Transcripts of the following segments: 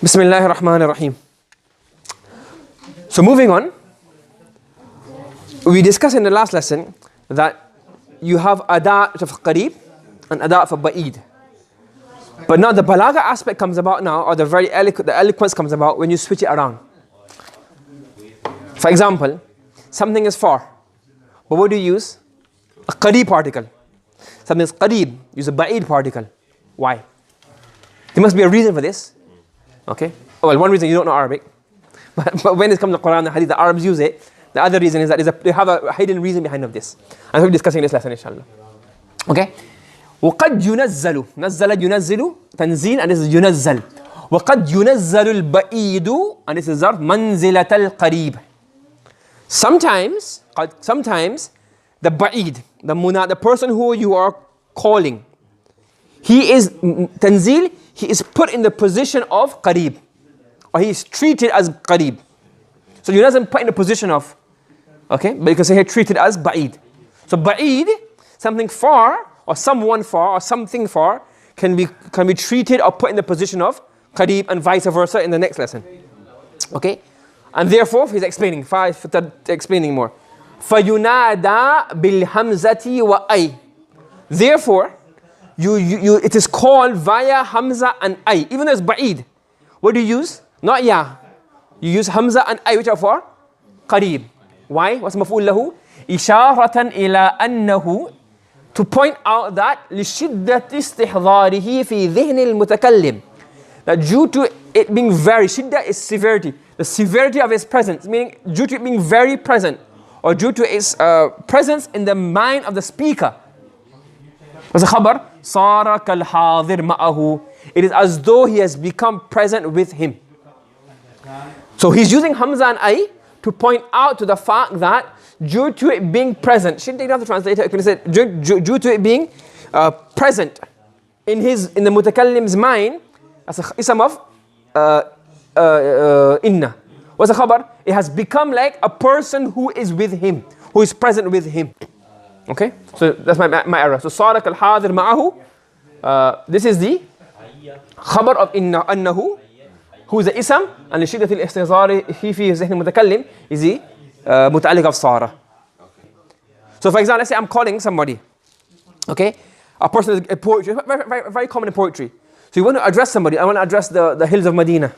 Bismillahir Rahmanir Rahim. So moving on, we discussed in the last lesson that you have adat of Qareeb and adat of Ba'id. But now the Balagah aspect comes about now, or the eloquence comes about when you switch it around. For example, something is far, but what do you use? A Qareeb particle. Something is Qareeb, use a Ba'id particle. Why? There must be a reason for this. Okay? Well, one reason you don't know Arabic. But when it comes to the Quran and the Hadith, the Arabs use it. The other reason is that they have a hidden reason behind of this. And we'll be discussing this lesson, inshallah. Okay? وَقَدْ يُنَزَّلُ نَزَّلَ يُنَزِّلُ تنزيل, and this is يُنَزَّل. وَقَدْ يُنَزَّلُ الْبَعِيدُ, and this is ظرف منزلة القريب. Sometimes the Ba'id, the person who you are calling, he is Tanzil, he is put in the position of Qareeb, or he is treated as Qareeb. So you doesn't put in the position of, okay, but you can say here treated as Ba'id. So Ba'id, something far, or someone far, or something far, can be treated or put in the position of Qareeb, and vice versa in the next lesson. Okay? And therefore, he's explaining more. فَيُنَادَى بِالْهَمْزَةِ وَأَيْ. Therefore, it is called via Hamza and Ay. Even though it's Ba'id, what do you use? Not Ya. You use Hamza and Ay, which are for Qareeb. Why? What's maf'ul lahu? إشارة إلى أنه, to point out that لشدة استحضاره في ذهن المتكلم, that due to it being very, shiddah is severity, the severity of its presence, meaning due to it being very present, or due to its presence in the mind of the speaker. What's the khabar? صار كالحاضر معه. It is as though he has become present with him. So he's using Hamza and Ay to point out to the fact that due to it being present, shouldn't take it off the translator, can say due to it being present in the mutakallim's mind, as a ism of inna. What's the khabar? It has become like a person who is with him, who is present with him. Okay? So that's my error. So صار كالحاضر معه. This is the khabar of inna annahu, who is the ism, and لشدة الاستحضار في ذهن المتكلم is the متعلق of صار. So for example, let's say I'm calling somebody. Okay? A person is a poetry, very common in poetry. So you want to address somebody. I want to address the hills of Medina.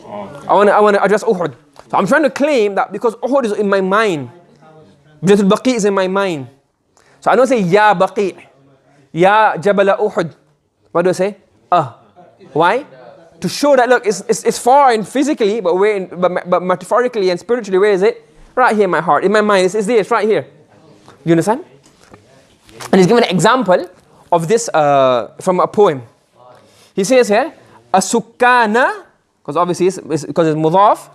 I want to address Uhud. So I'm trying to claim that because Uhud is in my mind, Jatul Baqi is in my mind. So I don't say Ya Baqi, Ya Jabala Uhud. What do I say? Why? To show that look, it's far and physically, but metaphorically and spiritually, where is it? Right here in my heart, in my mind. It's there. It's right here. You understand? And he's given an example of this from a poem. He says here, As-Sukkana, because obviously it's mudaf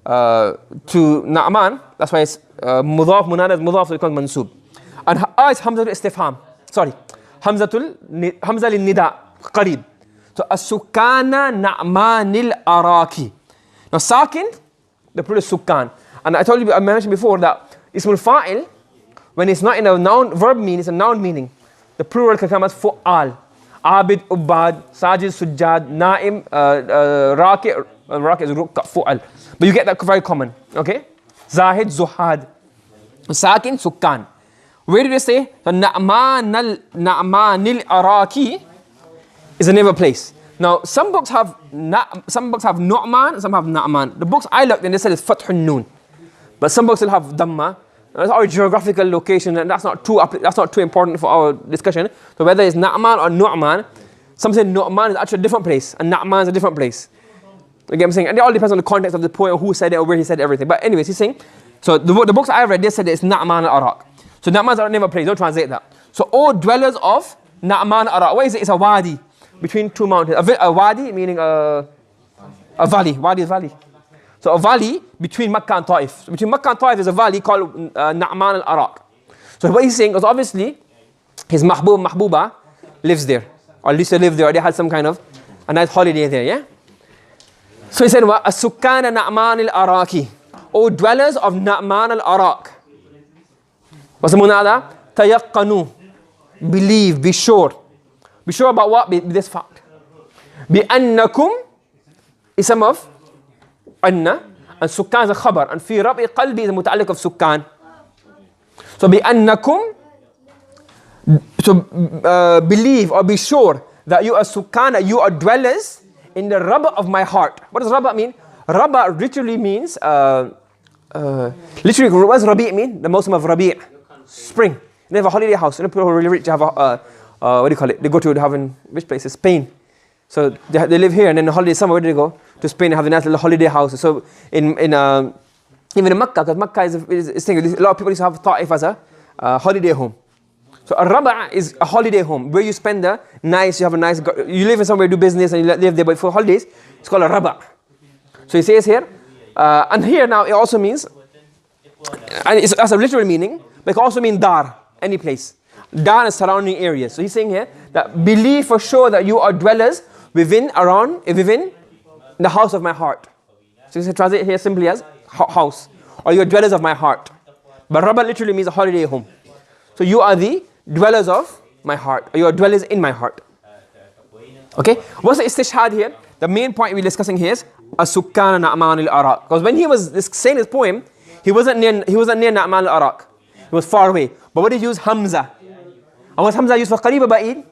to Na'man. That's why it's mudaf, munada is mudaf, so it becomes mansub. And is Hamzatul Istifham. Sorry. Hamza lil Nida, Qareeb. So As-Sukkana Na'manil Araki. Now Sakin, the plural is Sukkan. And I mentioned before that Ismul Fa'il, when it's not in a noun verb meaning, it's a noun meaning. The plural can come as Fu'al. Abid, Ubbad, Sajid, Sujjad, Na'im, Raki. Raki is Rukka, Fu'al. But you get that very common. Okay? Zahid, Zuhad. Sakin, Sukkan. Where did they say? So Na'manil Araki is a name of a place. Now, some books have Nu'man, some have Na'man. The books I looked in, they said it's Fathun Noon. But some books will have Dhamma. That's our geographical location, and that's not too important for our discussion. So whether it's Na'man or Nu'man, some say Nu'man is actually a different place, and Na'man is a different place. Again, I'm saying, and it all depends on the context of the poem, who said it, or where he said everything. But anyways, he's saying, so the books I read, they said it's Na'man al-Araq. So Na'man is a name of a place, don't translate that. So all dwellers of Na'man al-Araq, what is it? It's a wadi between two mountains. A wadi meaning a valley. Wadi is valley. So a valley between Makkah and Taif. So between Makkah and Taif is a valley called Na'man al-Araq. So what he's saying is obviously his mahbuba lives there. Or at least they lived there, or they had some kind of a nice holiday there, yeah? So he said, As-Sukkana Na'man al-Araki. O dwellers of Na'man al-Araq. What's the munada? Tayaqqanu. Believe, be sure. Be sure about what? This fact. بِأَنَّكُمْ ism of anna, and sukkan is a khabar, and fi rab'i qalbi is a muta'alliq of sukkan. So بأنكم, so believe or be sure that you are sukkan, that you are dwellers in the raba of my heart. What does raba mean? Raba literally means, literally what does rabi' mean? The Muslim of rabi', spring. They have a holiday house. You know, people who are really rich have a, what do you call it? They go to have in which places? Spain. So they live here, and then the holiday summer, where do they go? To Spain and have a nice little holiday house. So even in Makkah, because Makkah is a thing, a lot of people used to have Ta'if as a holiday home. So a raba' is a holiday home where you spend the nice, you have a nice, you live in somewhere, do business, and you live there, but for holidays, it's called a raba'. So he says here, and here now it also means, and it has a literal meaning, but it can also mean dar, any place. Dar and surrounding areas. So he's saying here that believe for sure that you are dwellers within the house of my heart. So you can translate here simply as house, or you are dwellers of my heart. But raba' literally means a holiday home. So you are the dwellers of my heart, or you are dwellers in my heart. Okay? What's the istishhad here? The main point we're discussing here is as-sukkan na'man al-araq. Because when he was saying his poem, he wasn't near Na'man al-Araq. He was far away. But what did he use? Hamza. And what's Hamza used for Qareeb or Ba'id?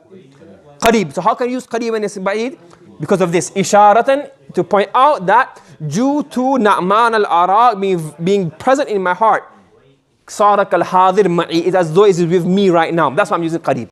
Qareeb. So how can you use Qareeb when it's Ba'id? Because of this. Isharatan, to point out that due to Na'man al-Araq being present in my heart, صار كالحاضر معي, it's as though it is with me right now. That's why I'm using Qareeb.